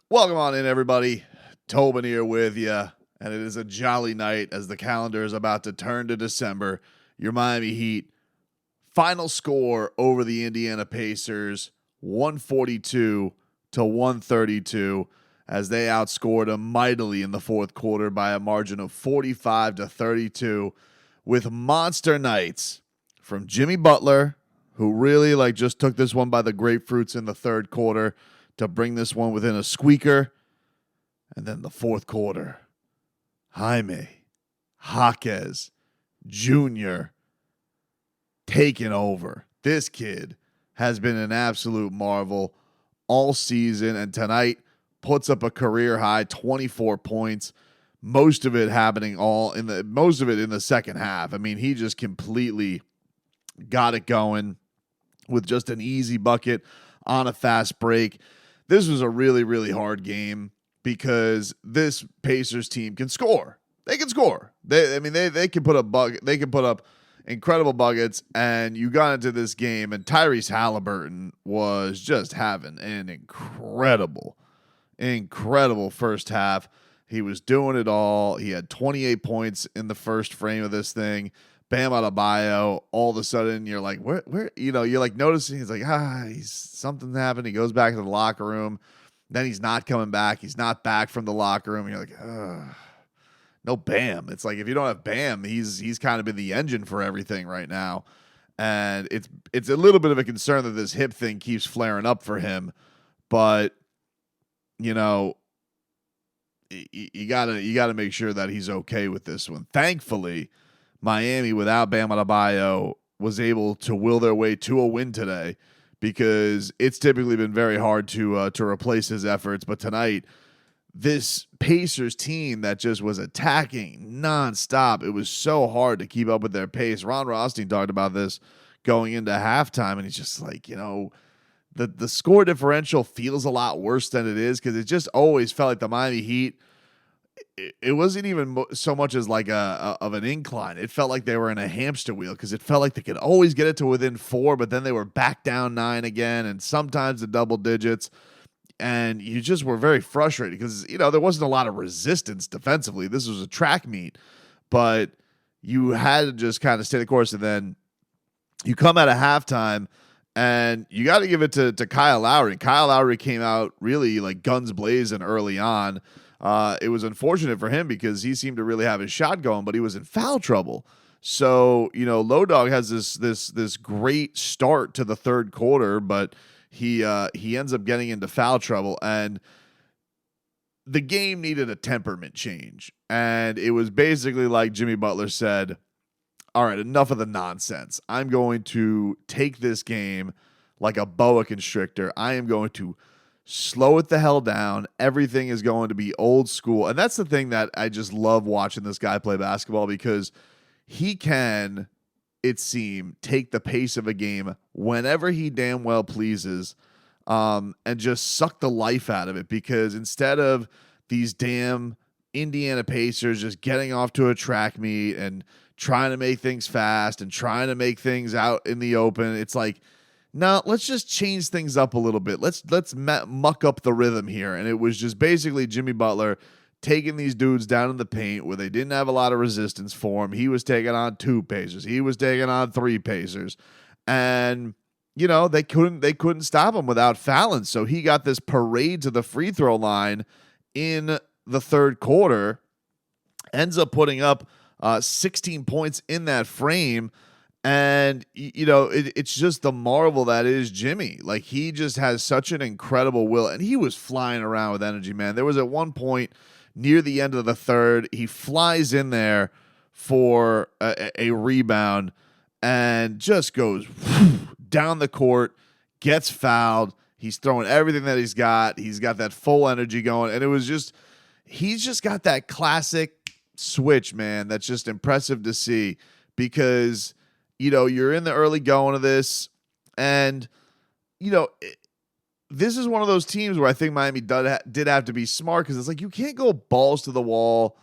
Welcome on in, everybody. Tobin here with you, and it is a jolly night as the calendar is about to turn to December. Your Miami Heat final score over the Indiana Pacers, 142 to 132, as they outscored them mightily in the fourth quarter by a margin of 45 to 32, with monster nights from Jimmy Butler, who really just took this one by the grapefruits in the third quarter to bring this one within a squeaker. And then the fourth quarter, Jaime Jaquez Jr. taking over. This kid has been an absolute marvel all season, and tonight puts up a career high 24 points. Most of it happening in the second half. I mean, he just completely got it going with just an easy bucket on a fast break. This was a really, really hard game because this Pacers team can score. They can score. They can put up They can put up incredible buckets. And you got into this game, and Tyrese Halliburton was just having an incredible first half. He was doing it all. He had 28 points in the first frame of this thing. Bam Adebayo, all of a sudden you're like, where, you're like noticing he's like, something's happened. He goes back to the locker room. Then he's not coming back. He's not back from the locker room. You're like, no Bam. It's like, if you don't have Bam, he's kind of been the engine for everything right now. And it's a little bit of a concern that this hip thing keeps flaring up for him. But, you gotta make sure that he's okay with this one. Thankfully, Miami, without Bam Adebayo, was able to will their way to a win today, because it's typically been very hard to replace his efforts. But tonight, this Pacers team that just was attacking nonstop, it was so hard to keep up with their pace. Ron Rothstein talked about this going into halftime, and he's just like, the score differential feels a lot worse than it is, because it just always felt like the Miami Heat, it wasn't even so much as like of an incline. It felt like they were in a hamster wheel, because it felt like they could always get it to within 4, but then they were back down 9 again, and sometimes the double digits. And you just were very frustrated because, there wasn't a lot of resistance defensively. This was a track meet, but you had to just kind of stay the course. And then you come out of halftime, and you got to give it to Kyle Lowry. Kyle Lowry came out really like guns blazing early on. It was unfortunate for him because he seemed to really have his shot going, but he was in foul trouble. So, Low Dog has this great start to the third quarter, but he ends up getting into foul trouble, and the game needed a temperament change. And it was basically like Jimmy Butler said, all right, enough of the nonsense. I'm going to take this game like a boa constrictor. I am going to slow it the hell down. Everything is going to be old school. And that's the thing that I just love watching this guy play basketball, because he can, it seems, take the pace of a game whenever he damn well pleases, and just suck the life out of it. Because instead of these damn Indiana Pacers just getting off to a track meet and trying to make things fast and trying to make things out in the open, it's like, no, let's just change things up a little bit. Let's muck up the rhythm here. And it was just basically Jimmy Butler taking these dudes down in the paint where they didn't have a lot of resistance for him. He was taking on 2 Pacers. He was taking on 3 Pacers. And, they couldn't stop him without fouling. So he got this parade to the free throw line in the third quarter, ends up putting up 16 points in that frame. And, it's just the marvel that is Jimmy. Like, he just has such an incredible will, and he was flying around with energy, man. There was at one point near the end of the third, he flies in there for a rebound and just goes down the court, gets fouled. He's throwing everything that he's got. He's got that full energy going. And it was just, he's just got that classic switch, man. That's just impressive to see, because, you're in the early going of this, and, this is one of those teams where I think Miami did have to be smart, because it's like, you can't go balls to the wall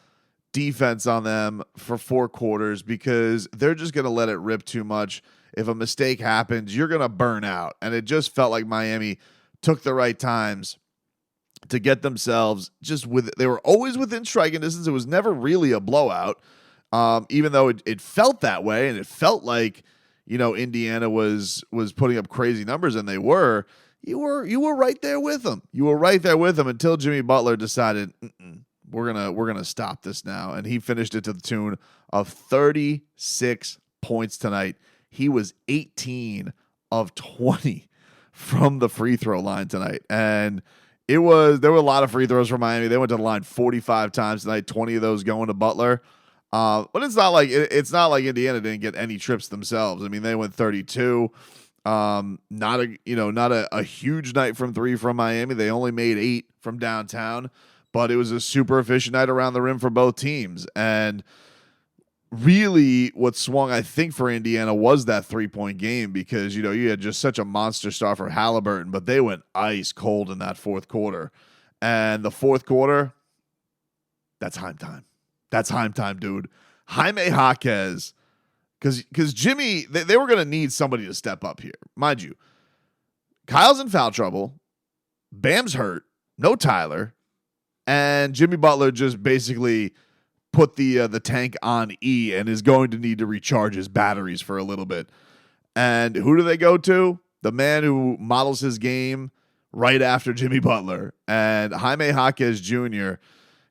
defense on them for 4 quarters, because they're just going to let it rip too much. If a mistake happens, you're going to burn out. And it just felt like Miami took the right times to get themselves they were always within striking distance. It was never really a blowout, even though it felt that way, and it felt like, Indiana was putting up crazy numbers, and they were. You were right there with them. You were right there with them until Jimmy Butler decided we're gonna stop this now, and he finished it to the tune of 36 points tonight. He was 18 of 20 from the free throw line tonight, and there were a lot of free throws from Miami. They went to the line 45 times tonight, 20 of those going to Butler. But it's not like Indiana didn't get any trips themselves. I mean, they went 32. Not a huge night from three from Miami. They only made 8 from downtown, but it was a super efficient night around the rim for both teams. And really what swung, I think, for Indiana was that 3-point game, because, you had just such a monster start for Halliburton, but they went ice cold in that fourth quarter. And the fourth quarter, that's Haim time. That's Haim time, dude. Jaime Jaquez. Because Jimmy, they were going to need somebody to step up here. Mind you, Kyle's in foul trouble. Bam's hurt. No Tyler. And Jimmy Butler just basically put the tank on E and is going to need to recharge his batteries for a little bit. And who do they go to? The man who models his game right after Jimmy Butler. And Jaime Jaquez Jr.,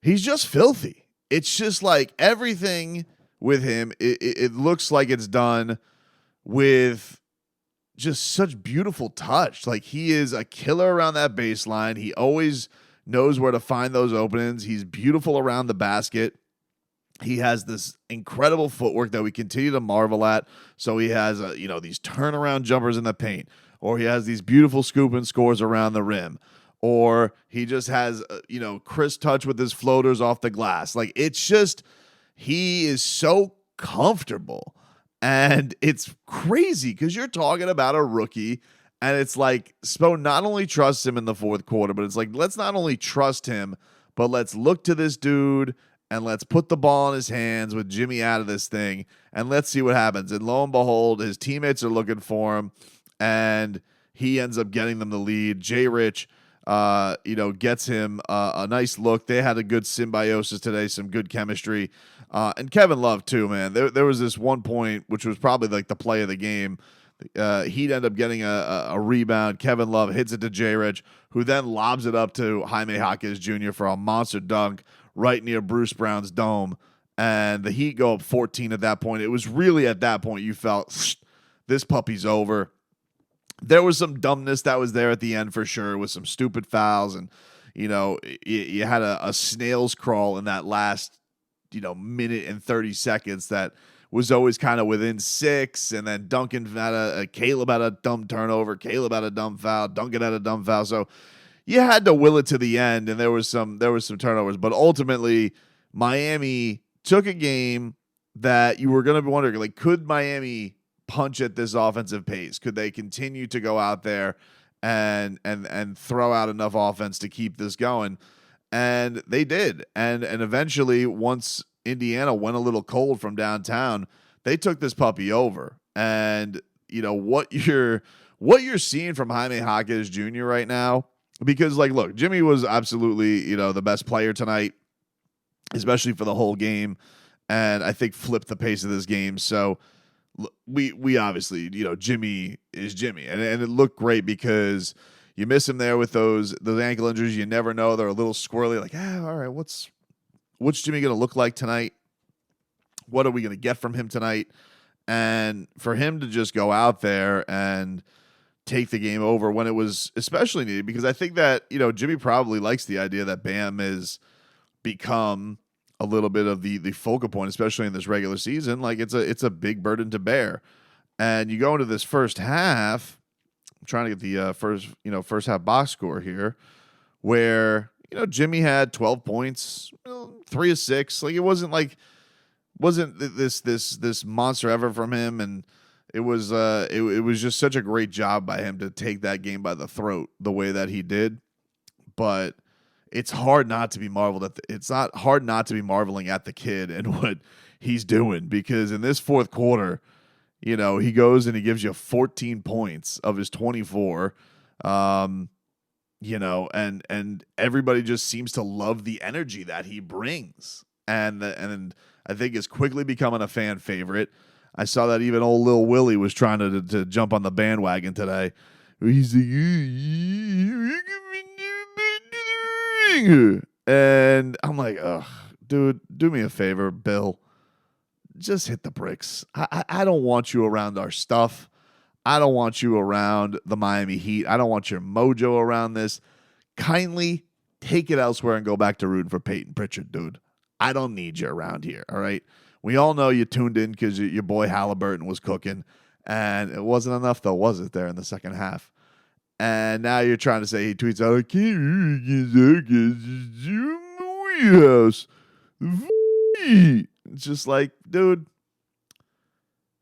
he's just filthy. It's just like everything with him, it looks like it's done with just such beautiful touch. Like, he is a killer around that baseline. He always knows where to find those openings. He's beautiful around the basket. He has this incredible footwork that we continue to marvel at. So he has these turnaround jumpers in the paint, or he has these beautiful scoop and scores around the rim, or he just has crisp touch with his floaters off the glass. Like, it's just, he is so comfortable, and it's crazy because you're talking about a rookie, and it's like Spo not only trusts him in the fourth quarter, but it's like, let's not only trust him, but let's look to this dude and let's put the ball in his hands with Jimmy out of this thing, and let's see what happens. And lo and behold, his teammates are looking for him, and he ends up getting them the lead. Jay Rich gets him a nice look. They had a good symbiosis today, some good chemistry. And Kevin Love too, man. There was this one point, which was probably like the play of the game. He'd end up getting a rebound. Kevin Love hits it to Jay Rich, who then lobs it up to Jaime Jaquez Jr. for a monster dunk right near Bruce Brown's dome. And the Heat go up 14 at that point. It was really at that point you felt, this puppy's over. There was some dumbness that was there at the end for sure, with some stupid fouls, and you had a snail's crawl in that last minute and 30 seconds that was always kind of within 6, and then Duncan had Caleb had a dumb turnover, Caleb had a dumb foul, Duncan had a dumb foul, so you had to will it to the end, and there was some turnovers, but ultimately Miami took a game that you were going to be wondering, like, could Miami punch at this offensive pace? Could they continue to go out there and throw out enough offense to keep this going? And they did. And eventually, once Indiana went a little cold from downtown, they took this puppy over. And what you're seeing from Jaime Jaquez Jr. right now, because look, Jimmy was absolutely the best player tonight, especially for the whole game, and I think flipped the pace of this game. So we obviously, Jimmy is Jimmy, and it looked great, because you miss him there with those ankle injuries. You never know. They're a little squirrely, like, all right, what's Jimmy going to look like tonight? What are we going to get from him tonight? And for him to just go out there and take the game over when it was especially needed, because I think that, Jimmy probably likes the idea that Bam has become a little bit of the focal point, especially in this regular season. Like, it's a big burden to bear. And you go into this first half, I'm trying to get the first half box score here, where Jimmy had 12 points, 3 of 6. Like, it wasn't this monster ever from him, and it was just such a great job by him to take that game by the throat the way that he did. But it's hard not to be marveled at. It's not hard not to be marveling at the kid and what he's doing, because in this fourth quarter, he goes and he gives you 14 points of his 24. and everybody just seems to love the energy that he brings, and I think is quickly becoming a fan favorite. I saw that even old Lil Willie was trying to jump on the bandwagon today. He's like, and I'm like, ugh, dude, do me a favor, Bill. Just hit the bricks. I don't want you around our stuff. I don't want you around the Miami Heat. I don't want your mojo around this. Kindly take it elsewhere and go back to rooting for Peyton Pritchard, dude. I don't need you around here, all right? We all know you tuned in because your boy Halliburton was cooking, and it wasn't enough, though, was it, there in the second half? And now you're trying to say he tweets out, I can't house. It's just like, dude,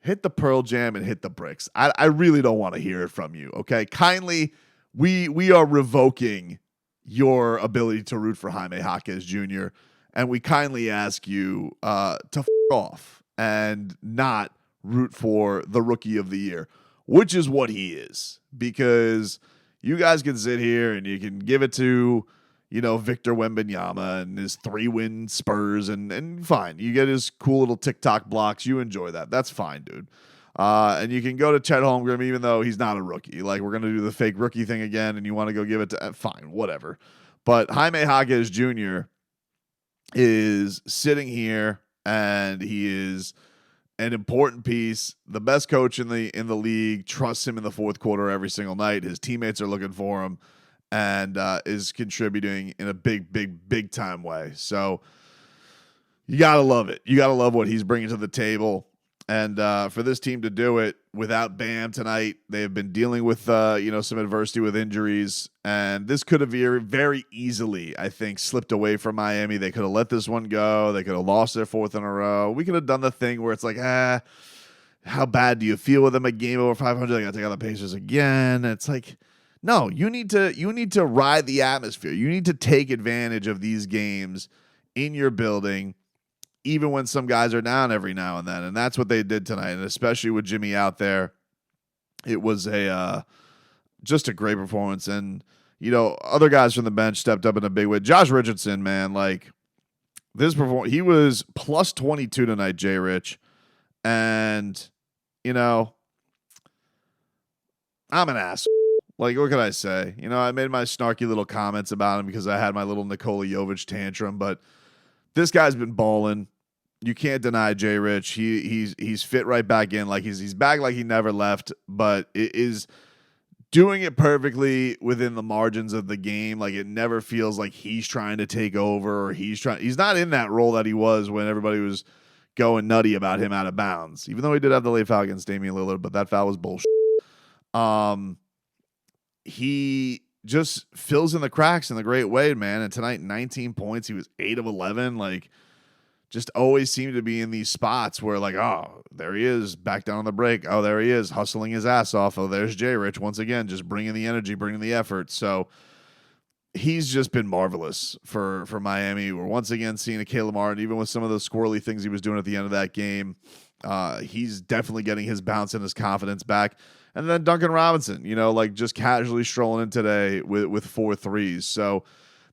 hit the Pearl Jam and hit the bricks. I really don't want to hear it from you, okay? Kindly, we are revoking your ability to root for Jaime Jaquez Jr., and we kindly ask you to f*** off and not root for the Rookie of the Year, which is what he is, because you guys can sit here and you can give it to, Victor Wembanyama and his 3-win Spurs, and fine. You get his cool little TikTok blocks. You enjoy that. That's fine, dude. And you can go to Chet Holmgren, even though he's not a rookie. Like, we're going to do the fake rookie thing again, and you want to go give it to, fine, whatever. But Jaime Jaquez Jr. is sitting here, and he is an important piece. The best coach in the league trusts him in the fourth quarter every single night. His teammates are looking for him, and is contributing in a big time way. So you gotta love it. You gotta love what he's bringing to the table. And for this team to do it without Bam tonight, they have been dealing with some adversity with injuries, and this could have very easily, I think, slipped away from Miami. They could have let this one go. They could have lost their fourth in a row. We could have done the thing where it's like, how bad do you feel with them a game over 500? They got to take out the Pacers again. It's like, no, you need to ride the atmosphere. You need to take advantage of these games in your building, even when some guys are down every now and then. And that's what they did tonight. And especially with Jimmy out there, it was just a great performance. And, other guys from the bench stepped up in a big way. Josh Richardson, man, like this performance, he was plus 22 tonight, Jay Rich. And, I'm an ass. Like, what can I say? I made my snarky little comments about him because I had my little Nikola Jovic tantrum, but this guy's been balling. You can't deny Jay Rich. He's fit right back in. Like he's back like he never left, but it is doing it perfectly within the margins of the game. Like it never feels like he's trying to take over or he's not in that role that he was when everybody was going nutty about him out of bounds. Even though he did have the late foul against Damian Lillard, but that foul was bullshit. He just fills in the cracks in the great way, man. And tonight, 19 points. He was 8 of 11. Like, just always seemed to be in these spots where, like, oh, there he is, back down on the break. Oh, there he is, hustling his ass off. Oh, there's Jay Rich once again, just bringing the energy, bringing the effort. So he's just been marvelous for Miami. We're once again seeing a Caleb Martin, even with some of the squirrely things he was doing at the end of that game. He's definitely getting his bounce and his confidence back. And then Duncan Robinson, like just casually strolling in today with 4 threes. So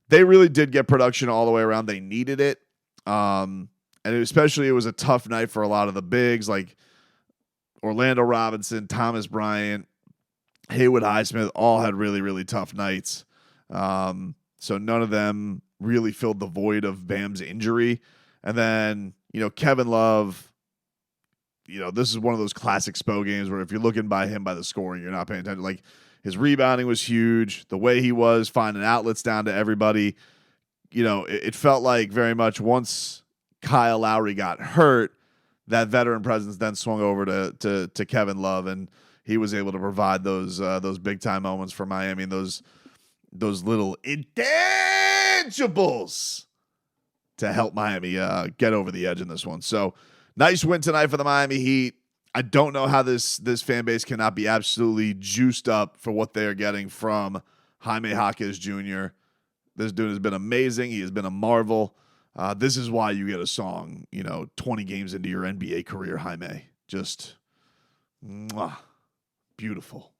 they really did get production all the way around. They needed it. And especially it was a tough night for a lot of the bigs like Orlando Robinson, Thomas Bryant, Haywood Highsmith, all had really, really tough nights. So none of them really filled the void of Bam's injury. And then, Kevin Love, this is one of those classic Spo games where if you're looking by him by the scoring, you're not paying attention. Like his rebounding was huge. The way he was finding outlets down to everybody, it felt like very much once Kyle Lowry got hurt, that veteran presence then swung over to Kevin Love, and he was able to provide those big time moments for Miami and those little intangibles to help Miami get over the edge in this one. So nice win tonight for the Miami Heat. I don't know how this fan base cannot be absolutely juiced up for what they are getting from Jaime Jaquez Jr. This dude has been amazing. He has been a marvel. This is why you get a song, 20 games into your NBA career, Jaime. Just beautiful.